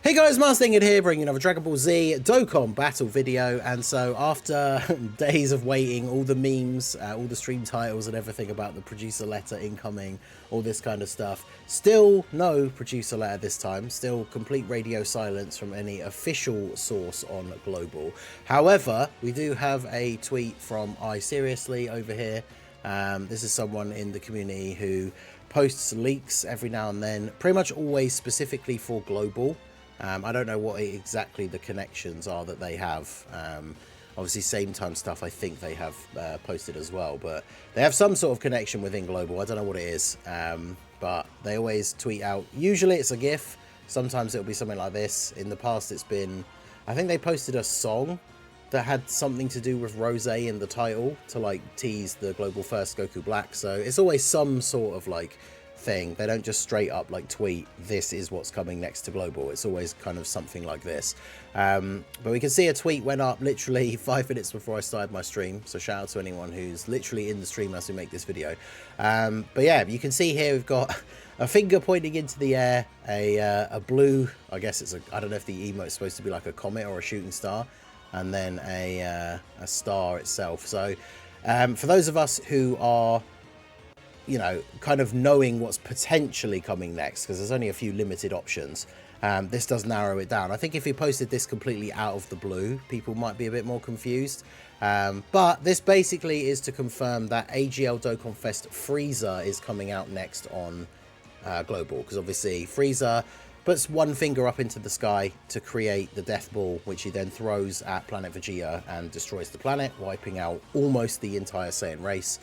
Hey guys, Marstinged here, bringing another Dragon Ball Z Dokkan battle video. And so after days of waiting, all the memes, all the stream titles and everything about the producer letter incoming, all this kind of stuff, still no producer letter this time, still complete radio silence from any official source on Global. However, we do have a tweet from iSeriously over here. This is someone in the community who posts leaks every now and then, pretty much always specifically for Global. I don't know what exactly the connections are that they have. Obviously, same time stuff I think they have posted as well, but they have some sort of connection within Global. I don't know what it is, but they always tweet out. Usually it's a GIF. Sometimes it'll be something like this. In the past, it's been, I think they posted a song that had something to do with Rose in the title to like tease the Global First Goku Black. So it's always some sort of like thing. They don't just straight up like tweet this is what's coming next to Global. It's always kind of something like this, but we can see a tweet went up literally 5 minutes before I started my stream, so shout out to anyone who's literally in the stream as we make this video. But yeah, you can see here we've got a finger pointing into the air, a blue, I guess it's a, I don't know if the emote is supposed to be like a comet or a shooting star, and then a star itself. So for those of us who are, you know, kind of knowing what's potentially coming next, because there's only a few limited options, this does narrow it down. I think if he posted this completely out of the blue, people might be a bit more confused. But this basically is to confirm that AGL Dokkan Fest Frieza is coming out next on Global, because obviously Frieza puts one finger up into the sky to create the death ball, which he then throws at planet Vegeta and destroys the planet, wiping out almost the entire Saiyan race.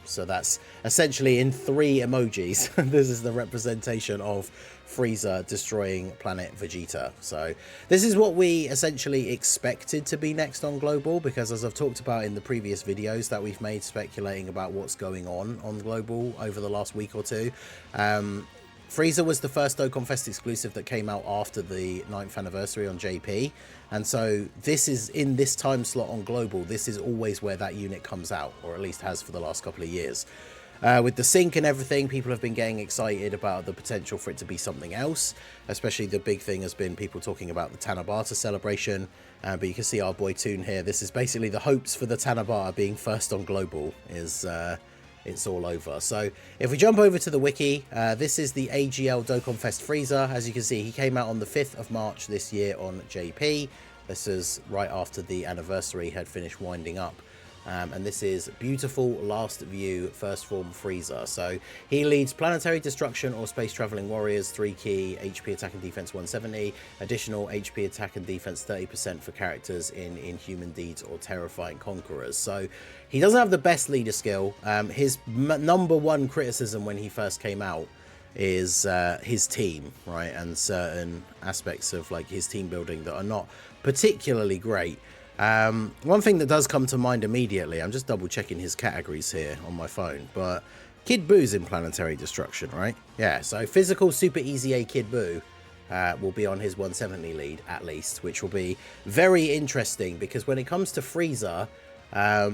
So that's essentially in 3 emojis. This is the representation of Frieza destroying planet Vegeta. So this is what we essentially expected to be next on Global, because as I've talked about in the previous videos that we've made speculating about what's going on Global over the last week or two, Frieza was the first Dokkan Fest exclusive that came out after the 9th anniversary on JP, and so this is in this time slot on Global. This is always where that unit comes out, or at least has for the last couple of years. With the sync and everything, people have been getting excited about the potential for it to be something else. Especially the big thing has been people talking about the TANABATA celebration, but you can see our boy Toon here. This is basically the hopes for the TANABATA being first on Global is it's all over. So if we jump over to the wiki, this is the AGL Dokkan Fest Frieza. As you can see, he came out on the 5th of March this year on JP. This is right after the anniversary had finished winding up. And this is beautiful last view first form Frieza. So he leads planetary destruction or space traveling warriors, 3 key, HP attack and defense 170, additional HP attack and defense 30% for characters in Inhuman Deeds or Terrifying Conquerors. So he doesn't have the best leader skill. His number one criticism when he first came out is his team, right? And certain aspects of like his team building that are not particularly great. One thing that does come to mind immediately, I'm just double checking his categories here on my phone, but Kid Boo's in planetary destruction, right? Yeah, so physical super easy A Kid Buu will be on his 170 lead at least, which will be very interesting, because when it comes to Frieza,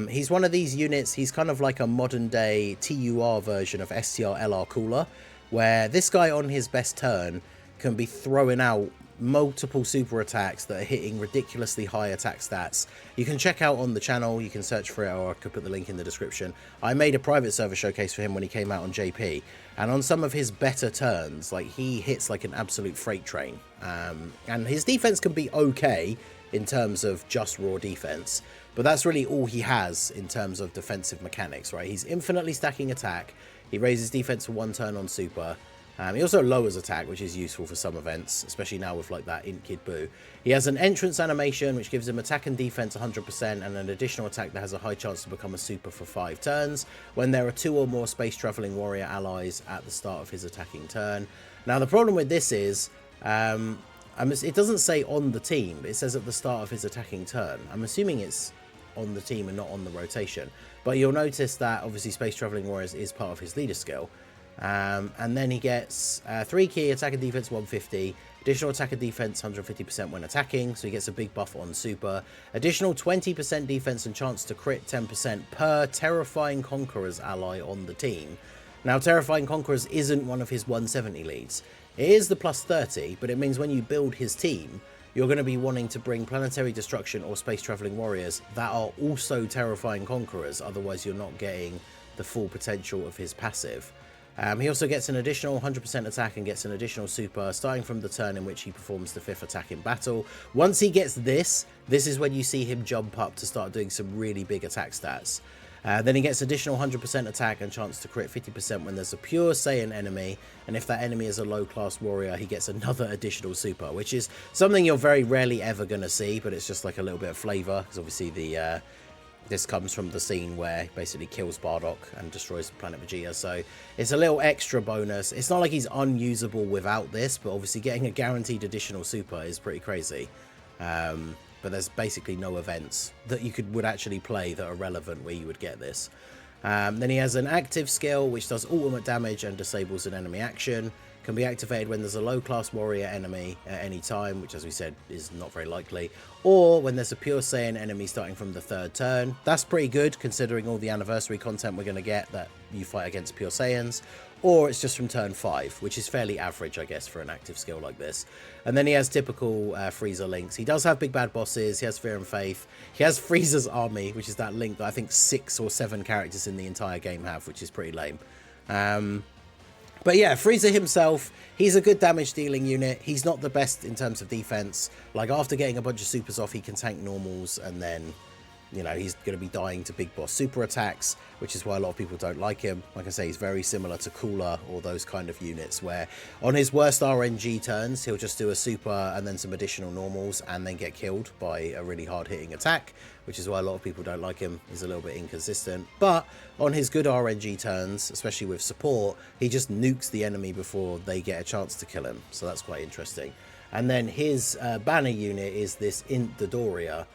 he's one of these units. He's kind of like a modern day TUR version of STR LR Cooler, where this guy on his best turn can be throwing out multiple super attacks that are hitting ridiculously high attack stats. You can check out on the channel, you can search for it, or I could put the link in the description. I made a private server showcase for him when he came out on JP, and on some of his better turns, like, he hits like an absolute freight train, and his defense can be okay in terms of just raw defense, but that's really all he has in terms of defensive mechanics, right? He's infinitely stacking attack, he raises defense for 1 turn on super. He also lowers attack, which is useful for some events, especially now with like that Int Kid Buu. He has an entrance animation, which gives him attack and defense 100%, and an additional attack that has a high chance to become a super for 5 turns, when there are 2 or more space traveling warrior allies at the start of his attacking turn. Now, the problem with this is, it doesn't say on the team, but it says at the start of his attacking turn. I'm assuming it's on the team and not on the rotation, but you'll notice that obviously space traveling warriors is part of his leader skill. And then he gets 3 key attack and defense 150, additional attack and defense 150% when attacking, so he gets a big buff on super, additional 20% defense and chance to crit 10% per Terrifying Conquerors ally on the team. Now, Terrifying Conquerors isn't one of his 170 leads. It is the plus 30, but it means when you build his team, you're going to be wanting to bring Planetary Destruction or Space Traveling Warriors that are also Terrifying Conquerors, otherwise you're not getting the full potential of his passive. He also gets an additional 100% attack and gets an additional super starting from the turn in which he performs the 5th attack in battle. Once he gets this is when you see him jump up to start doing some really big attack stats. Then he gets additional 100% attack and chance to crit 50% when there's a pure Saiyan enemy, and if that enemy is a low class warrior, he gets another additional super, which is something you're very rarely ever going to see, but it's just like a little bit of flavour, because obviously the this comes from the scene where he basically kills Bardock and destroys the planet Vegeta, so it's a little extra bonus. It's not like he's unusable without this, but obviously getting a guaranteed additional super is pretty crazy. But there's basically no events that you would actually play that are relevant where you would get this. Then he has an active skill which does ultimate damage and disables an enemy action. Can be activated when there's a low class warrior enemy at any time, which as we said is not very likely, or when there's a pure Saiyan enemy starting from the 3rd turn. That's pretty good considering all the anniversary content we're going to get that you fight against pure Saiyans, or it's just from turn 5, which is fairly average I guess for an active skill like this. And then he has typical Frieza links. He does have big bad bosses, he has Fear and Faith, he has Frieza's army, which is that link that I think 6 or 7 characters in the entire game have, which is pretty lame. But yeah, Frieza himself, he's a good damage dealing unit. He's not the best in terms of defense. Like after getting a bunch of supers off, he can tank normals, and then, you know, he's going to be dying to big boss super attacks, which is why a lot of people don't like him. Like I say, he's very similar to Cooler or those kind of units where on his worst RNG turns, he'll just do a super and then some additional normals and then get killed by a really hard hitting attack, which is why a lot of people don't like him. He's a little bit inconsistent. But on his good RNG turns, especially with support, he just nukes the enemy before they get a chance to kill him. So that's quite interesting. And then his banner unit is this Int Dodoria.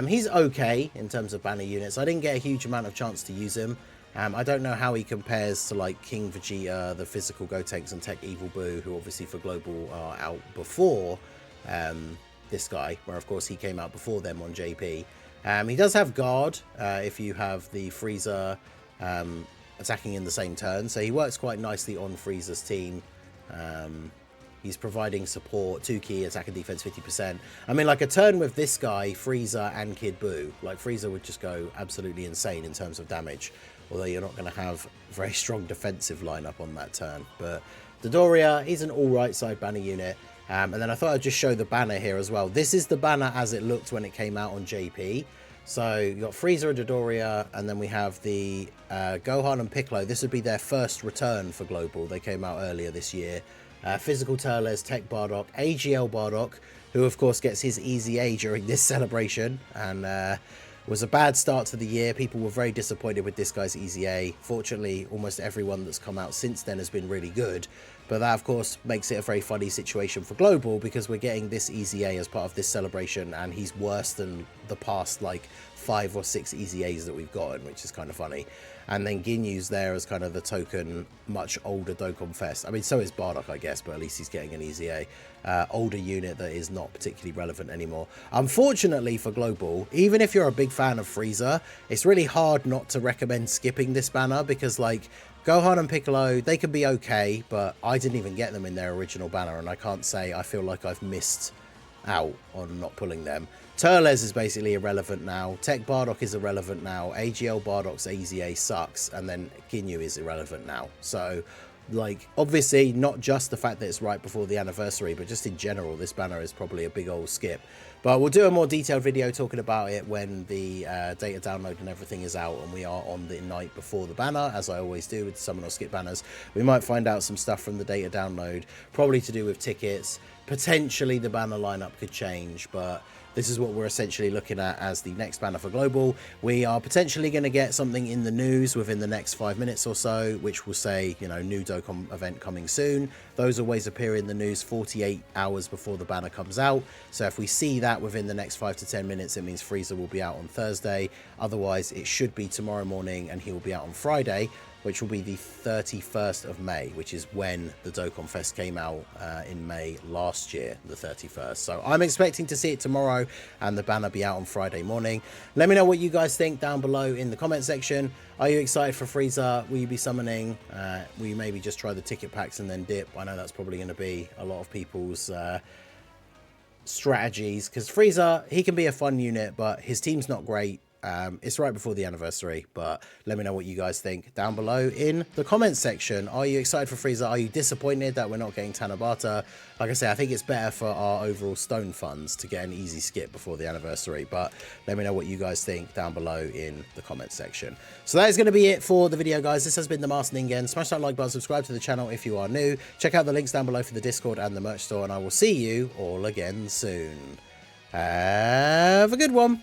He's okay in terms of banner units. I didn't get a huge amount of chance to use him. I don't know how he compares to like King Vegeta, the physical Gotenks, and Tech Evil Boo, who obviously for Global are out before this guy, where of course he came out before them on JP. He does have guard if you have the Frieza attacking in the same turn, so he works quite nicely on Frieza's team. He's providing support, 2 key, attack and defense 50%. I mean, like a turn with this guy, Frieza and Kid Buu, like Frieza would just go absolutely insane in terms of damage, although you're not going to have a very strong defensive lineup on that turn. But Dodoria, he's an alright side banner unit. And then I thought I'd just show the banner here as well. This is the banner as it looked when it came out on JP. So you got Frieza and Dodoria, and then we have the Gohan and Piccolo. This would be their first return for Global. They came out earlier this year. Physical Turles, Tech Bardock, AGL Bardock, who of course gets his Easy A during this celebration, and was a bad start to the year. People were very disappointed with this guy's Easy A. Fortunately, almost everyone that's come out since then has been really good, but that of course makes it a very funny situation for Global, because we're getting this Easy A as part of this celebration, and he's worse than the past like 5 or 6 Easy A's that we've gotten, which is kind of funny. And then Ginyu's there as kind of the token much older Dokkan Fest. I mean, so is Bardock, I guess, but at least he's getting an Easy A. Older unit that is not particularly relevant anymore. Unfortunately for Global, even if you're a big fan of Frieza, it's really hard not to recommend skipping this banner, because like Gohan and Piccolo, they can be okay, but I didn't even get them in their original banner, and I can't say I feel like I've missed out on not pulling them. Turles is basically irrelevant now. Tech Bardock is irrelevant now. AGL Bardock's Easy A sucks, and then Ginyu is irrelevant now. So, like, obviously not just the fact that it's right before the anniversary, but just in general, this banner is probably a big old skip. But we'll do a more detailed video talking about it when the data download and everything is out, and we are on the night before the banner, as I always do with summon or skip banners. We might find out some stuff from the data download, probably to do with tickets. Potentially the banner lineup could change, but this is what we're essentially looking at as the next banner for Global. We are potentially going to get something in the news within the next 5 minutes or so, which will say, you know, new Dokkan event coming soon. Those always appear in the news 48 hours before the banner comes out. So if we see that within the next 5 to 10 minutes, it means Frieza will be out on Thursday. Otherwise, it should be tomorrow morning, and he will be out on Friday. which will be the 31st of May, which is when the Dokkan Fest came out in May last year, the 31st. So I'm expecting to see it tomorrow and the banner be out on Friday morning. Let me know what you guys think down below in the comment section. Are you excited for Frieza? Will you be summoning? Will you maybe just try the ticket packs and then dip? I know that's probably going to be a lot of people's strategies, because Frieza, he can be a fun unit, but his team's not great. It's right before the anniversary, but let me know what you guys think down below in the comments section. Are you excited for Frieza? Are you disappointed that we're not getting Tanabata? Like I say, I think it's better for our overall stone funds to get an easy skip before the anniversary, but let me know what you guys think down below in the comments section. So that is going to be it for the video, guys. This has been the Master Ningen. Smash that like button, subscribe to the channel if you are new. Check out the links down below for the Discord and the merch store, and I will see you all again soon. Have a good one.